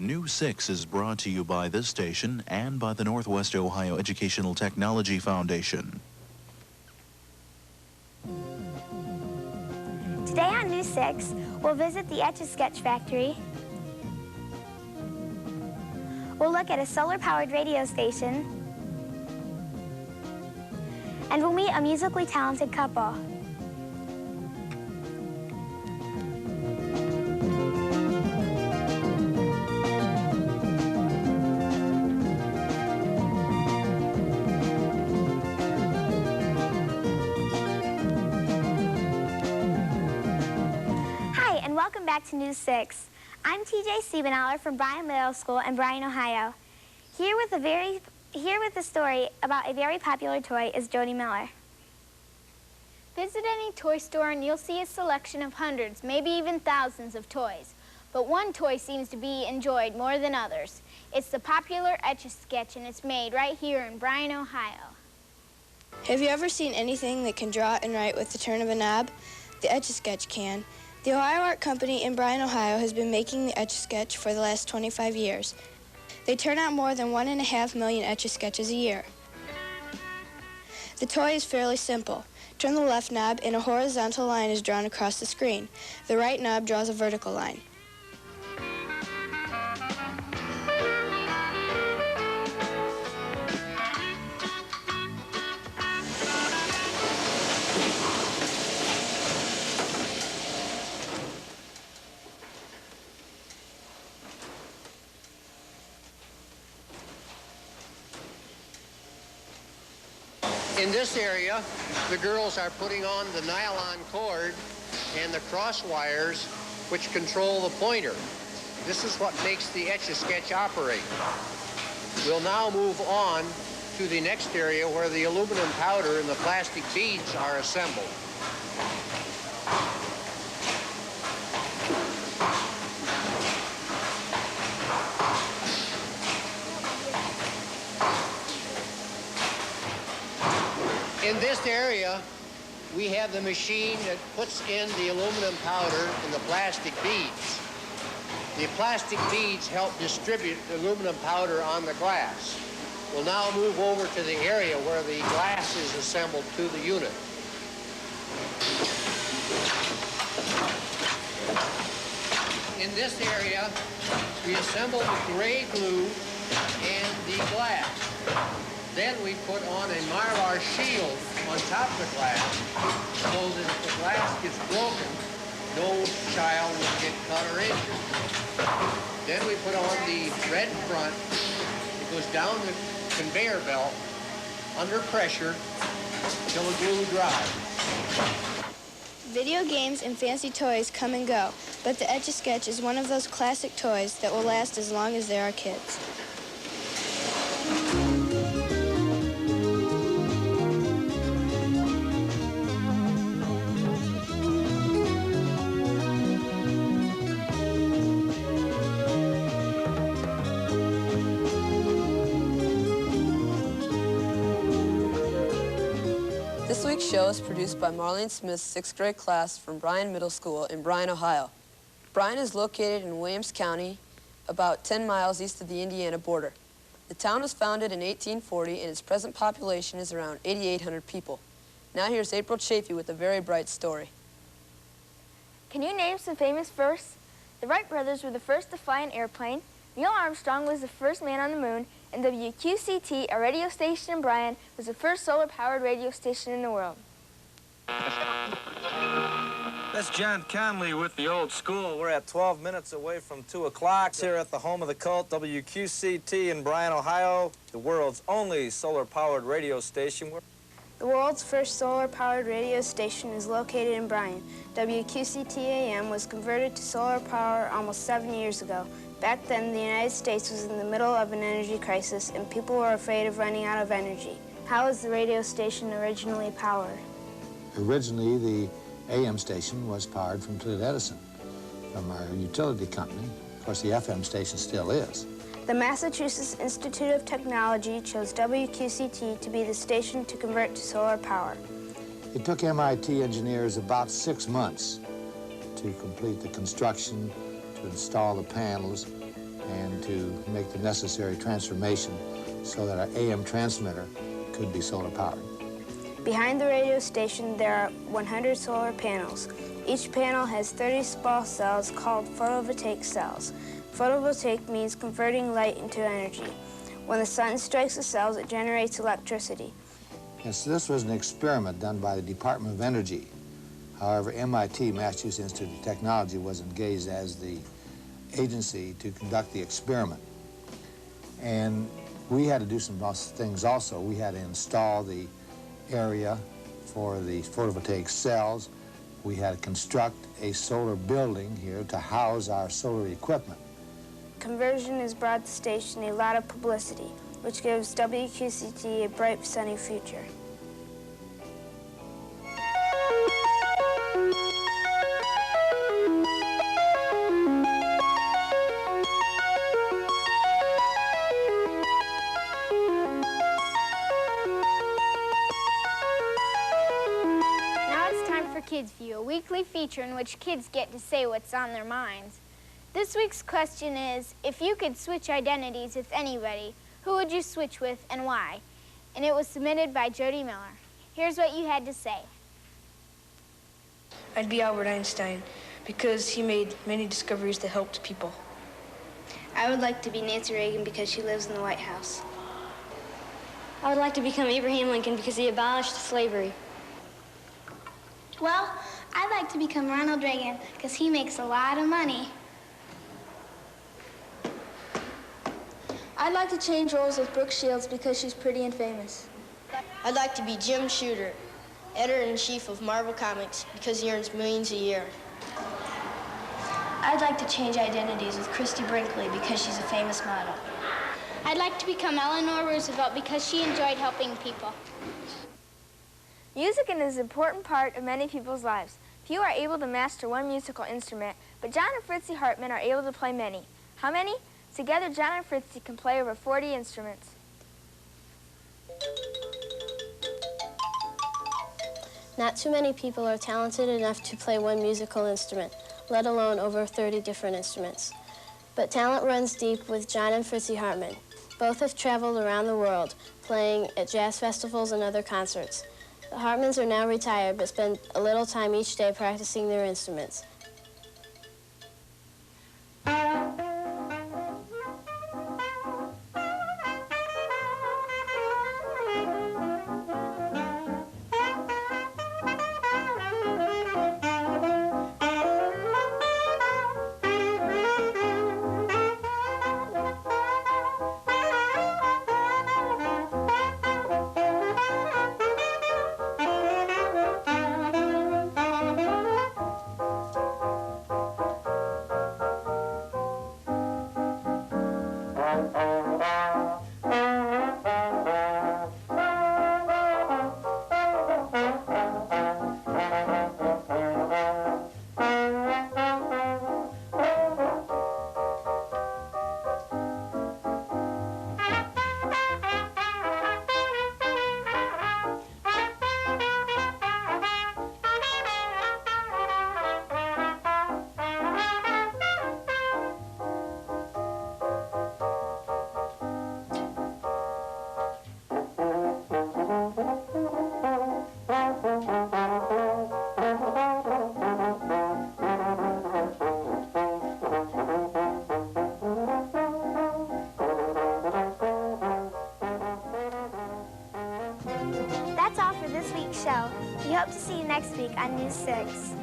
News 6 is brought to you by this station and by the Northwest Ohio Educational Technology Foundation. Today on News 6, we'll visit the Etch-a-Sketch factory. We'll look at a solar-powered radio station. And we'll meet a musically talented couple. Welcome back to News 6. I'm TJ Siebenauer from Bryan Middle School in Bryan, Ohio. Here with a story about a very popular toy is Jody Miller. Visit any toy store and you'll see a selection of hundreds, maybe even thousands of toys. But one toy seems to be enjoyed more than others. It's the popular Etch-a-Sketch, and it's made right here in Bryan, Ohio. Have you ever seen anything that can draw and write with the turn of a knob? The Etch-a-Sketch can. The Ohio Art Company in Bryan, Ohio has been making the Etch-a-Sketch for the last 25 years. They turn out more than 1.5 million Etch-a-Sketches a year. The toy is fairly simple. Turn the left knob and a horizontal line is drawn across the screen. The right knob draws a vertical line. In this area, the girls are putting on the nylon cord and the cross wires which control the pointer. This is what makes the Etch-a-Sketch operate. We'll now move on to the next area where the aluminum powder and the plastic beads are assembled. In this area, we have the machine that puts in the aluminum powder and the plastic beads. The plastic beads help distribute the aluminum powder on the glass. We'll now move over to the area where the glass is assembled to the unit. In this area, we assemble the gray glue and the glass. Then we put on a Mylar shield on top of the glass so that if the glass gets broken, no child will get cut or injured. Then we put on the red front. It goes down the conveyor belt under pressure until the glue dries. Video games and fancy toys come and go, but the Etch-a-Sketch is one of those classic toys that will last as long as there are kids. This week's show is produced by Marlene Smith's 6th grade class from Bryan Middle School in Bryan, Ohio. Bryan is located in Williams County, about 10 miles east of the Indiana border. The town was founded in 1840 and its present population is around 8,800 people. Now here's April Chafee with a very bright story. Can you name some famous firsts? The Wright brothers were the first to fly an airplane, Neil Armstrong was the first man on the moon, and WQCT, a radio station in Bryan, was the first solar-powered radio station in the world. That's John Conley with the old school. We're at 12 minutes away from 2 o'clock here at the home of the cult, WQCT in Bryan, Ohio, the world's only solar-powered radio station. The world's first solar-powered radio station is located in Bryan. WQCT-AM was converted to solar power almost 7 years ago. Back then, the United States was in the middle of an energy crisis, and people were afraid of running out of energy. How was the radio station originally powered? Originally, the AM station was powered from Toledo Edison, from our utility company. Of course, the FM station still is. The Massachusetts Institute of Technology chose WQCT to be the station to convert to solar power. It took MIT engineers about 6 months to complete the construction, to install the panels, and to make the necessary transformation so that our AM transmitter could be solar powered. Behind the radio station, there are 100 solar panels. Each panel has 30 small cells called photovoltaic cells. Photovoltaic means converting light into energy. When the sun strikes the cells, it generates electricity. And so this was an experiment done by the Department of Energy. However, MIT, Massachusetts Institute of Technology, was engaged as the agency to conduct the experiment. And we had to do some things also. We had to install the area for the photovoltaic cells. We had to construct a solar building here to house our solar equipment. Conversion has brought the station a lot of publicity, which gives WQCT a bright, sunny future. Now it's time for Kids View, a weekly feature in which kids get to say what's on their minds. This week's question is, if you could switch identities with anybody, who would you switch with and why? And it was submitted by Jody Miller. Here's what you had to say. I'd be Albert Einstein because he made many discoveries that helped people. I would like to be Nancy Reagan because she lives in the White House. I would like to become Abraham Lincoln because he abolished slavery. Well, I'd like to become Ronald Reagan because he makes a lot of money. I'd like to change roles with Brooke Shields because she's pretty and famous. I'd like to be Jim Shooter, editor-in-chief of Marvel Comics, because he earns millions a year. I'd like to change identities with Christy Brinkley because she's a famous model. I'd like to become Eleanor Roosevelt because she enjoyed helping people. Music is an important part of many people's lives. Few are able to master one musical instrument, but John and Fritzie Hartman are able to play many. How many? Together, John and Fritzie can play over 40 instruments. Not too many people are talented enough to play one musical instrument, let alone over 30 different instruments. But talent runs deep with John and Fritzie Hartman. Both have traveled around the world, playing at jazz festivals and other concerts. The Hartmans are now retired, but spend a little time each day practicing their instruments. That's all for this week's show. We hope to see you next week on News 6.